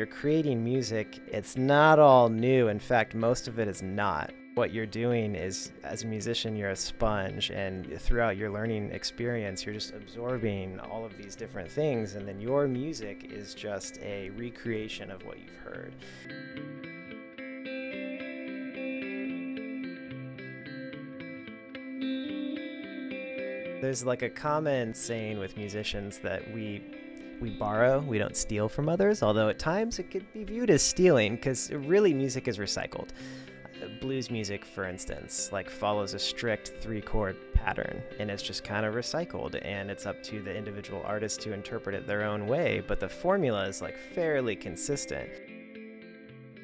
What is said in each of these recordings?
you're creating music, it's not all new. In fact, most of it is not. What you're doing is, as a musician, you're a sponge, and throughout your learning experience, you're just absorbing all of these different things, and then your music is just a recreation of what you've heard. There's like a common saying with musicians that we borrow, we don't steal from others, although at times it could be viewed as stealing, because really music is recycled. Blues music, for instance, like follows a strict 3-chord pattern, and it's just kind of recycled, and it's up to the individual artist to interpret it their own way, but the formula is like fairly consistent.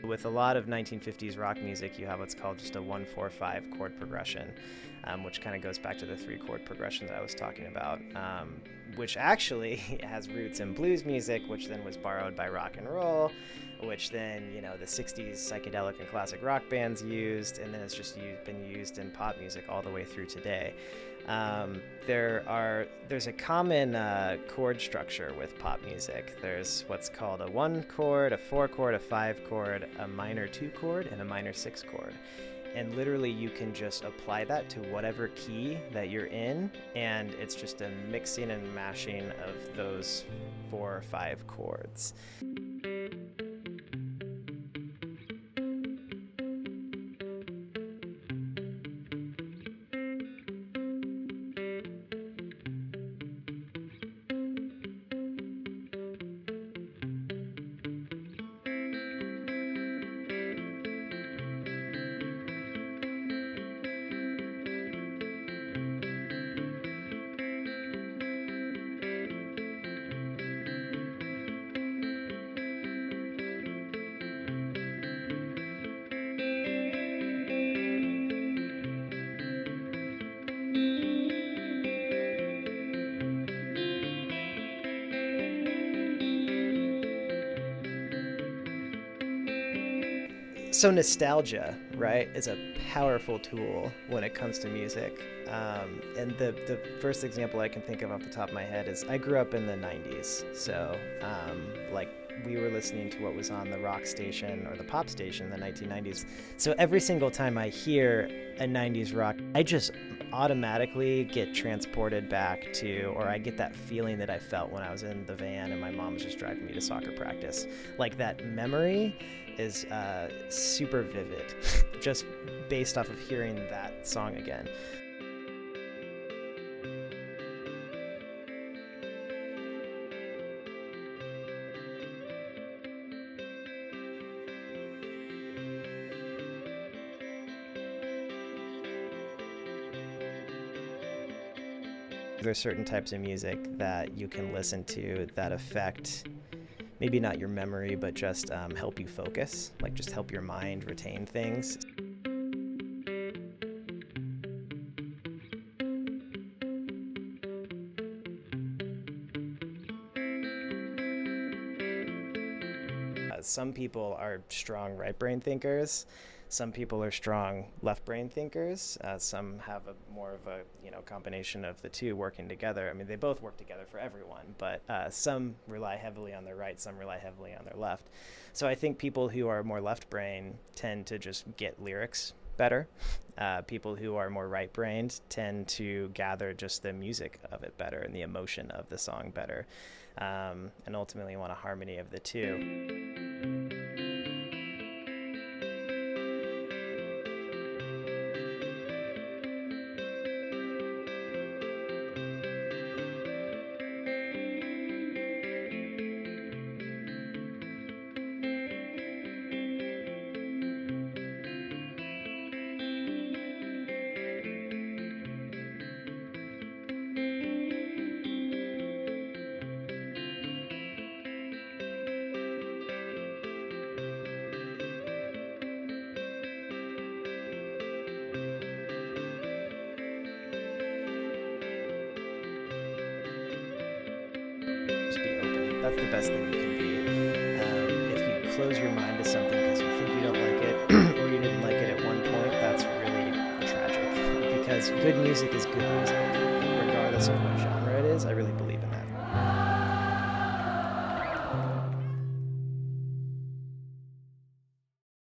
With a lot of 1950s rock music, you have what's called just a 1-4-5 chord progression, which kind of goes back to the 3-chord progression that I was talking about, which actually has roots in blues music, which then was borrowed by rock and roll, which then, the 60s psychedelic and classic rock bands used, and then it's just been used in pop music all the way through today. There's a common chord structure with pop music. There's what's called a 1 chord, a 4 chord, a 5 chord, a minor 2 chord, and a minor 6 chord. And literally you can just apply that to whatever key that you're in, and it's just a mixing and mashing of those 4 or 5 chords. So nostalgia, right, is a powerful tool when it comes to music. And the first example I can think of off the top of my head is I grew up in the 90s. So we were listening to what was on the rock station or the pop station in the 1990s. So every single time I hear a 90s rock, I just automatically get transported back to, or I get that feeling that I felt when I was in the van and my mom was just driving me to soccer practice. Like that memory is super vivid, just based off of hearing that song again. There's certain types of music that you can listen to that affect maybe not your memory, but just help you focus, like just help your mind retain things. Some people are strong right brain thinkers. Some people are strong left brain thinkers. Some have more of a combination of the two working together. I mean, they both work together for everyone, but some rely heavily on their right, some rely heavily on their left. So I think people who are more left brain tend to just get lyrics better. People who are more right brained tend to gather just the music of it better and the emotion of the song better, and ultimately want a harmony of the two. Just be open. That's the best thing you can be. If you close your mind to something because you think you don't like it or you didn't like it at one point, that's really tragic, because good music is good music, regardless of what genre.